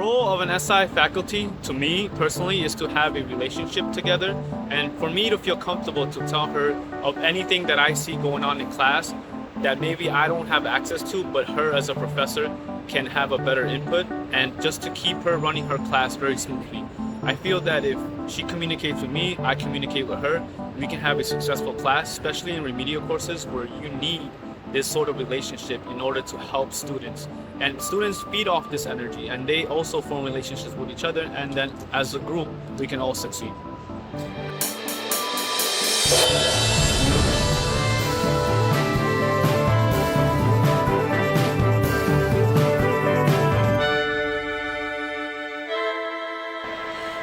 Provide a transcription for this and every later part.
role of an SI faculty, to me personally, is to have a relationship together, and for me to feel comfortable to tell her of anything that I see going on in class that maybe I don't have access to, but her as a professor can have a better input, and just to keep her running her class very smoothly. I feel that if she communicates with me, I communicate with her, we can have a successful class, especially in remedial courses where you need this sort of relationship in order to help students. And students feed off this energy, and they also form relationships with each other, and then as a group, we can all succeed.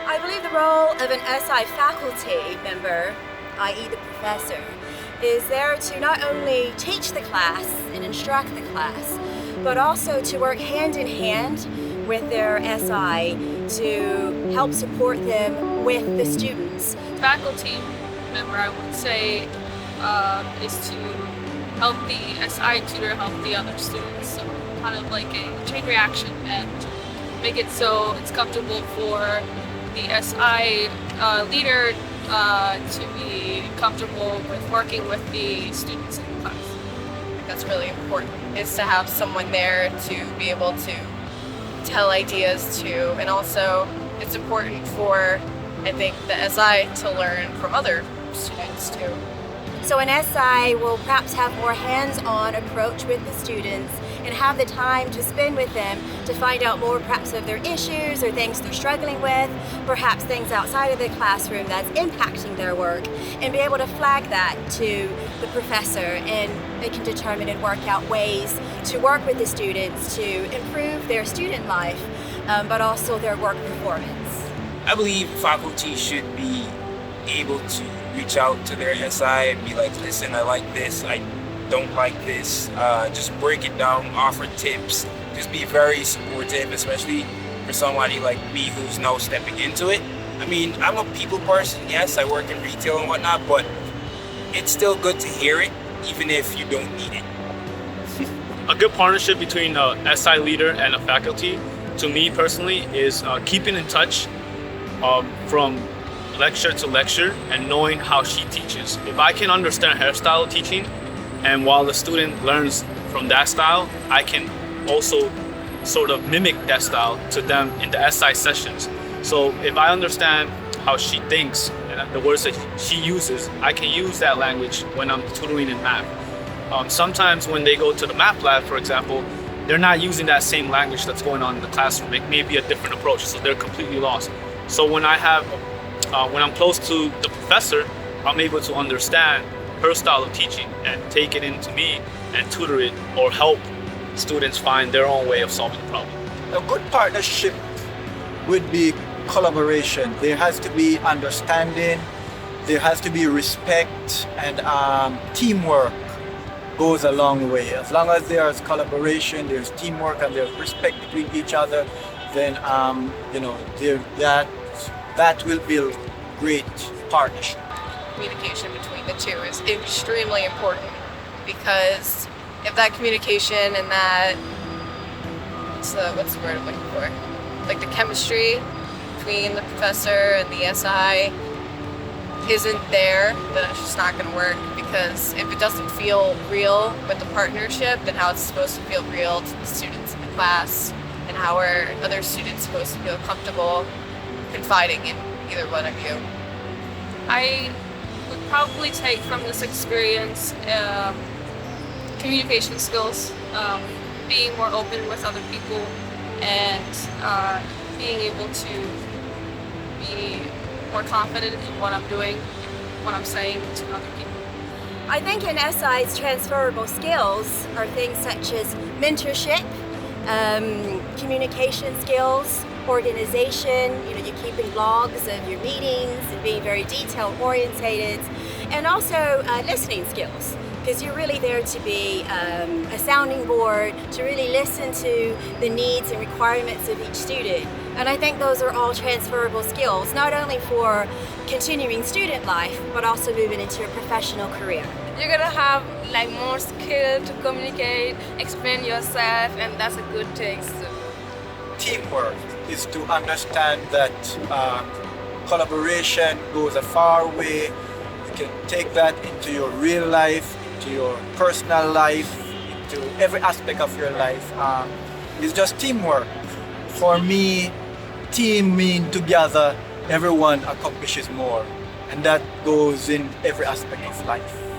I believe the role of an SI faculty member, i.e. the professor, is there to not only teach the class and instruct the class, but also to work hand in hand with their SI to help support them with the students. Faculty member, I would say, is to help the SI tutor help the other students. So kind of like a chain reaction, and make it so it's comfortable for the SI leader to be comfortable with working with the students in the class. I think that's really important, is to have someone there to be able to tell ideas to, and also it's important for, I think, the SI to learn from other students too. So an SI will perhaps have more hands-on approach with the students and have the time to spend with them to find out more perhaps of their issues or things they're struggling with, perhaps things outside of the classroom that's impacting their work, and be able to flag that to the professor, and they can determine and work out ways to work with the students to improve their student life, but also their work performance. I believe faculty should be able to reach out to their SI and be like, listen, I like this, I don't like this, just break it down, offer tips, just be very supportive, especially for somebody like me who's now stepping into it. I mean, I'm a people person, yes, I work in retail and whatnot, but it's still good to hear it, even if you don't need it. A good partnership between a SI leader and a faculty, to me personally, is keeping in touch from lecture to lecture and knowing how she teaches. If I can understand her style of teaching, and while the student learns from that style, I can also sort of mimic that style to them in the SI sessions. So if I understand how she thinks and the words that she uses, I can use that language when I'm tutoring in math. Sometimes when they go to the math lab, for example, they're not using that same language that's going on in the classroom. It may be a different approach, so they're completely lost. So when I'm close to the professor, I'm able to understand her style of teaching and take it into me and tutor it or help students find their own way of solving the problem. A good partnership would be collaboration. There has to be understanding, there has to be respect, and teamwork goes a long way. As long as there's collaboration, there's teamwork, and there's respect between each other, then that will build great partnership. Communication between the two is extremely important, because if that communication and that, what's the word I'm looking for? Like the chemistry between the professor and the SI isn't there, then it's just not going to work, because if it doesn't feel real with the partnership, then how it's supposed to feel real to the students in the class, and how are other students supposed to feel comfortable confiding in either one of you? I would probably take from this experience communication skills, being more open with other people, and being able to be more confident in what I'm doing, what I'm saying to other people. I think in SI's transferable skills are things such as mentorship, communication skills, organization, you're keeping logs of your meetings and being very detail orientated, and also listening skills, because you're really there to be a sounding board, to really listen to the needs and requirements of each student. And I think those are all transferable skills, not only for continuing student life, but also moving into a professional career. You're gonna have more skill to communicate, explain yourself, and that's a good thing. So. Teamwork. is to understand that collaboration goes a far way. You can take that into your real life, into your personal life, into every aspect of your life. It's just teamwork. For me, team mean together, everyone accomplishes more. And that goes in every aspect of life.